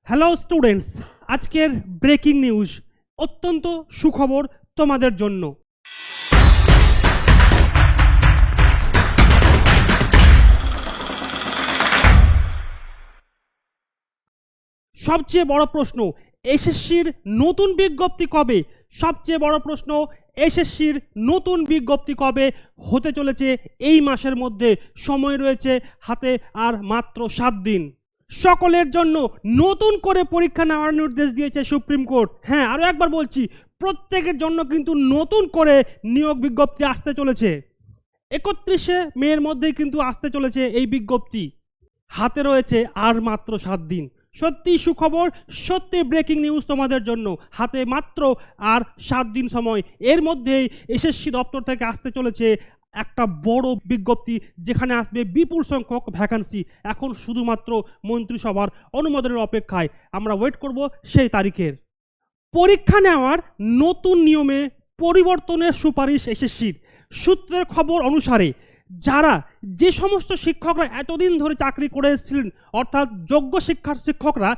Hello students, আজকের breaking news, অত্যন্ত সুখবর তোমাদের জন্য। সবচেয়ে বড় প্রশ্ন, এসএসসির নতুন বিজ্ঞপ্তি কবে? সবচেয়ে বড় প্রশ্ন, এসএসসির নতুন বিজ্ঞপ্তি কবে হতে চলেছে? এই মাসের মধ্যে সময় রয়েছে হাতে আর মাত্র 7 দিন। সকলের জন্য নতুন করে পরীক্ষা নেওয়ার নির্দেশ দিয়েছে সুপ্রিম কোর্ট। হ্যাঁ, আরও একবার বলছি, প্রত্যেকের জন্য কিন্তু নতুন করে নিয়োগ বিজ্ঞপ্তি আসতে চলেছে। 31শে মের মধ্যেই কিন্তু আসতে চলেছে এই বিজ্ঞপ্তি। হাতে রয়েছে আর মাত্র 7 দিন। সত্যি সুখবর, সত্যি ব্রেকিং নিউজ তোমাদের জন্য। হাতে মাত্র আর 7 দিন সময়। এর মধ্যেই এসএসসি দপ্তর থেকে আসতে চলেছে একটা বড় বিজ্ঞপ্তি, যেখানে আসবে বিপুল সংখ্যক ভ্যাকান্সি। এখন শুধুমাত্র মন্ত্রিসভার অনুমোদনের অপেক্ষায়। আমরা ওয়েট করব সেই তারিখের। পরীক্ষা নেওয়ার নতুন নিয়মে পরিবর্তনের সুপারিশ এসএসসির। সূত্রের খবর অনুসারে যে সমস্ত শিক্ষকরা এতদিন ধরে চাকরি করে এসেছিলেন, অর্থাৎ যোগ্য শিক্ষকরা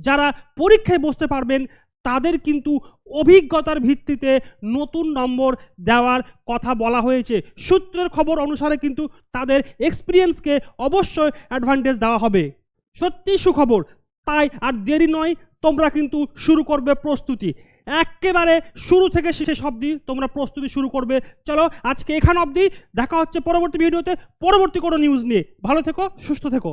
যারা পরীক্ষায় বসতে পারবেন, তাদের কিন্তু অভিজ্ঞতার ভিত্তিতে নতুন নম্বর দেওয়ার কথা বলা হয়েছে। সূত্রের খবর অনুসারে কিন্তু তাদের এক্সপিরিয়েন্সকে অবশ্যই অ্যাডভান্টেজ দেওয়া হবে। সত্যি সুখবর, তাই আর দেরি নয়, তোমরা কিন্তু শুরু করবে প্রস্তুতি। একেবারে শুরু থেকে শেষ অবধি তোমরা প্রস্তুতি শুরু করবে। চলো আজকে এখান অবধি, দেখা হচ্ছে পরবর্তী ভিডিওতে পরবর্তী কোনো নিউজ নিয়ে। ভালো থেকো, সুস্থ থেকো।